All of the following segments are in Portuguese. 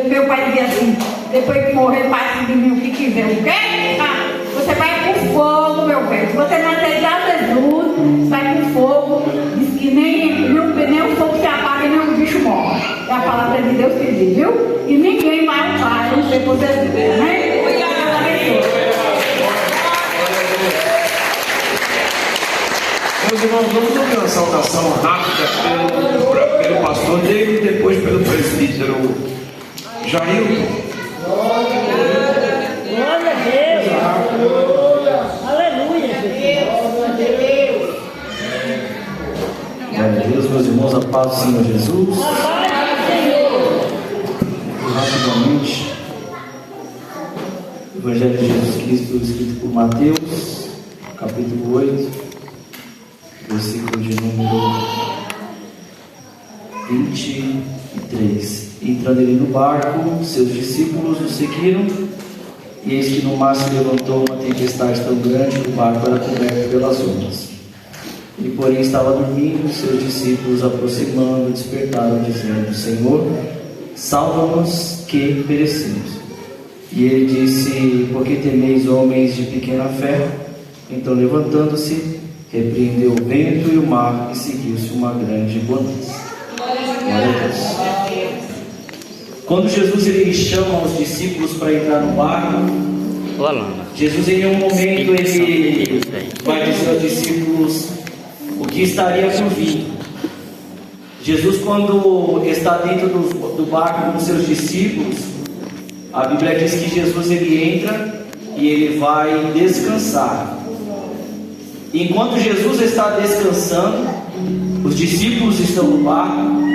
Meu pai dizia assim, depois de morrer, passa de mim o que quiser. O quê? Ah, você vai com fogo, meu velho. Se você não aceitar Jesus, vai com fogo. Diz que nem o fogo se apaga e nem o bicho morre. É a palavra de Deus que diz, viu? E ninguém vai ao Pai, não sei por Deus, né? Meus irmãos, vamos ouvir uma saudação rápida pelo pastor David e depois pelo presbítero Jailton. Glória a Deus. Aleluia. Glória a Deus, meus irmãos, a paz do Senhor Jesus. Rapidamente, o Evangelho de Jesus Cristo, escrito por Mateus, capítulo 8, versículo de número 23. Entrando ele no barco, seus discípulos o seguiram, e eis que no mar se levantou uma tempestade tão grande que o barco era coberto pelas ondas. Ele, porém, estava dormindo, seus discípulos, aproximando, despertaram, dizendo: Senhor, salva-nos que perecemos. E ele disse: por que temeis, homens de pequena fé? Então, levantando-se, repreendeu o vento e o mar, e seguiu-se uma grande bonança. Glória a Deus. Quando Jesus ele chama os discípulos para entrar no barco, Jesus em um momento ele vai dizer aos discípulos o que estaria por vir. Jesus, quando está dentro do barco com seus discípulos, a Bíblia diz que Jesus ele entra e ele vai descansar. Enquanto Jesus está descansando, os discípulos estão no barco,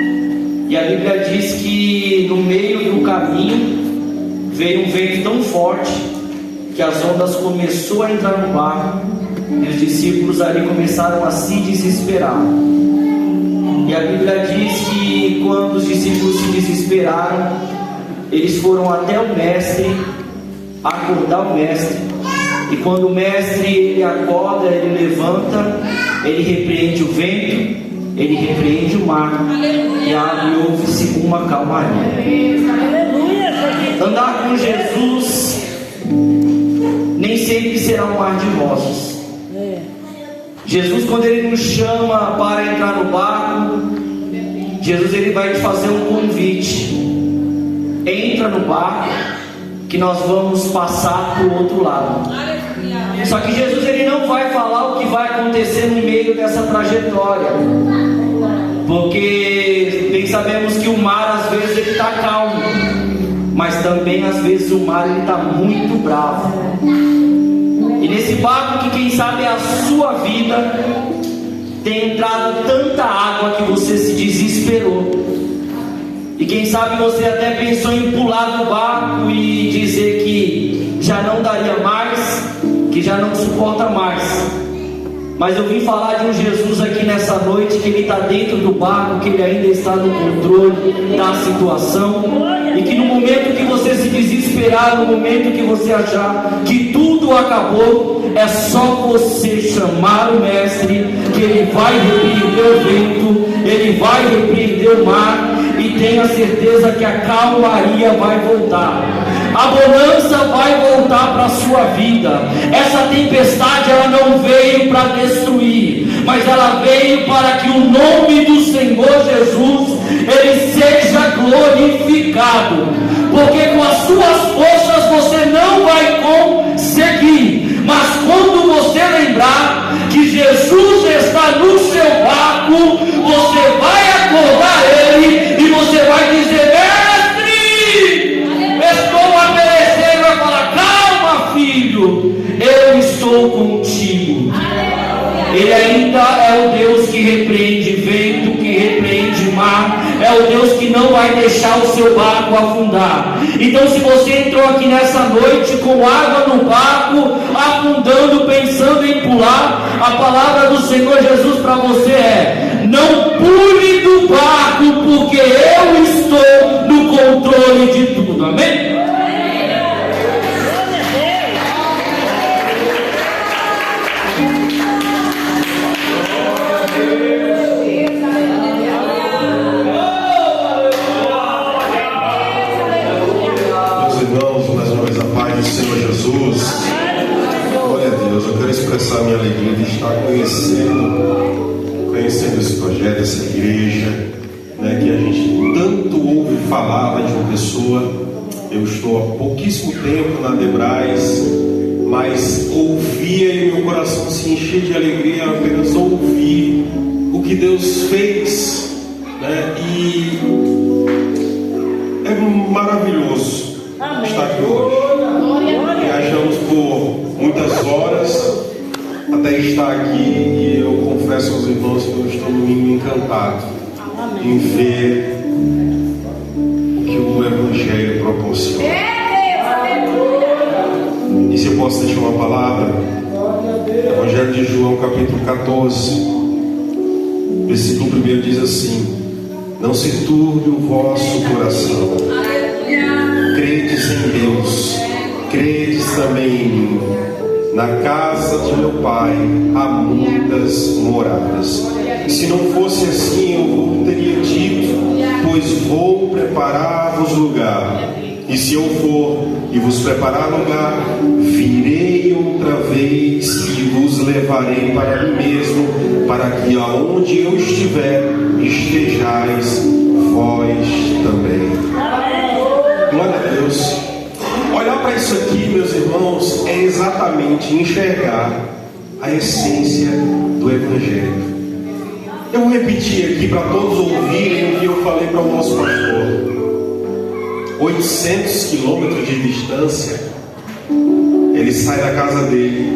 e a Bíblia diz que no meio do caminho veio um vento tão forte que as ondas começou a entrar no barco, e os discípulos ali começaram a se desesperar. E a Bíblia diz que quando os discípulos se desesperaram, eles foram até o mestre, acordar o mestre. E quando o mestre ele acorda, ele levanta, ele repreende o vento, ele repreende o mar, e a água ouve-se uma calmaria. Andar com Jesus nem sempre será um mar de rosas. Jesus, quando ele nos chama para entrar no barco, Jesus ele vai te fazer um convite: entra no barco que nós vamos passar para o outro lado. Só que Jesus ele não vai falar o que vai acontecer no meio dessa trajetória, porque bem sabemos que o mar às vezes ele está calmo, mas também às vezes o mar ele está muito bravo. E nesse barco que quem sabe é a sua vida, tem entrado tanta água que você se desesperou. E quem sabe você até pensou em pular do barco e dizer que já não daria mais, que já não suporta mais. Mas eu vim falar de um Jesus aqui nessa noite, que ele está dentro do barco, que ele ainda está no controle da situação, e que no momento que você se desesperar, no momento que você achar que tudo acabou, é só você chamar o mestre, que ele vai repreender o vento, ele vai repreender o mar, e tenha certeza que a calmaria vai voltar, a bonança vai voltar para a sua vida. Essa tempestade ela não veio para destruir, mas ela veio para que o nome do Senhor Jesus ele seja glorificado, porque com as suas forças você não vai conseguir, mas quando você lembrar que Jesus está no seu barco, você vai acordar ele e você vai dizer: mestre, estou a perecer. Vai falar: calma, filho, eu estou contigo. Ele ainda é o Deus que repreende vento, que repreende mar, é o Deus que não vai deixar o seu barco afundar. Então, se você entrou aqui nessa noite com água no barco, afundando, pensando em pular, a palavra do Senhor Jesus para você é: não pule do barco, porque eu estou no controle de tudo. Amém? está conhecendo esse projeto, essa igreja, né, que a gente tanto ouve falar lá de uma pessoa. Eu estou há pouquíssimo tempo na Debrais, mas ouvia e meu coração se enchia de alegria apenas ouvir o que Deus fez, né? E é maravilhoso estar aqui hoje. Viajamos por muitas horas até estar aqui, e eu confesso aos irmãos que eu estou no mínimo encantado em ver o que o Evangelho proporciona. E se eu posso deixar uma palavra, Evangelho de João, capítulo 14, versículo 1 diz assim: não se turbe o vosso coração, credes em Deus, credes também em mim. Na casa de meu Pai há muitas moradas. Se não fosse assim, eu teria dito, pois vou preparar-vos lugar. E se eu for e vos preparar lugar, virei outra vez e vos levarei para mim mesmo, para que aonde eu estiver, estejais vós também. Glória a Deus. Olhar para isso aqui, meus irmãos, é exatamente enxergar a essência do Evangelho. Eu vou repetir aqui para todos ouvirem o que eu falei para o nosso pastor. 800 quilômetros de distância, ele sai da casa dele,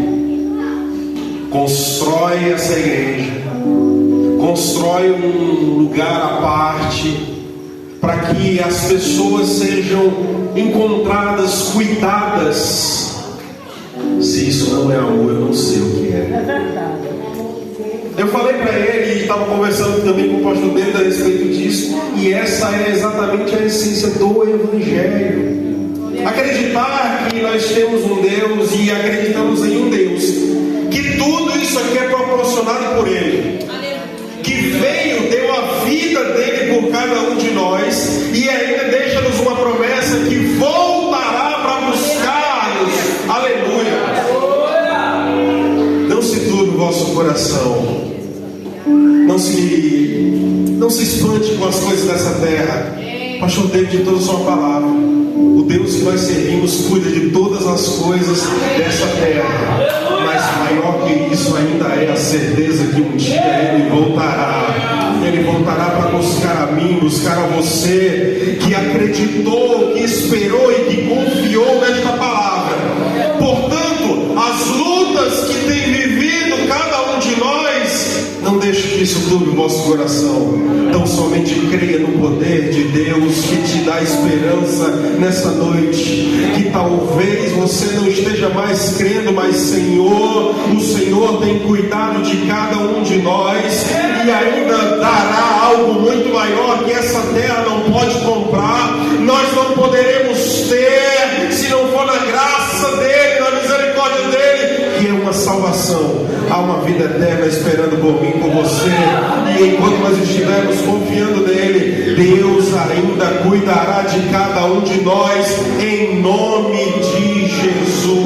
constrói essa igreja, constrói um lugar à parte, para que as pessoas sejam encontradas, cuidadas. Se isso não é amor, eu não sei o que é. Eu falei para ele, e estava conversando também com o pastor David a respeito disso, e essa é exatamente a essência do Evangelho. Acreditar que nós temos um Deus e acreditamos em um Deus, que tudo isso aqui é proporcionado por Ele, que veio, deu a vida dele por cada um de nós, e ainda deixa-nos uma promessa que voltará para buscar-nos. Aleluia! Não se turbe o vosso coração, não se espante com as coisas dessa terra. Pastor David, de toda a sua palavra, o Deus que nós servimos cuida de todas as coisas dessa terra, mas maior que isso ainda é a certeza que um dia Ele voltará. Ele voltará para buscar a mim, buscar a você, que acreditou, que esperou e que confiou nesta palavra. Portanto, as lutas que tem vivido cada um de nós, não deixe que isso turbe o vosso coração. Então somente creia no poder de Deus, que te dá esperança nessa noite. Que talvez você não esteja mais crendo, mas o Senhor tem cuidado de cada um de nós, e ainda dará algo muito maior que essa terra não pode comprar. Nós não poderemos ter se não for na graça dele, na misericórdia dele, que é uma salvação. Há uma vida eterna esperando por mim, por você. E enquanto nós estivermos confiando nele, Deus ainda cuidará de cada um de nós, em nome de Jesus.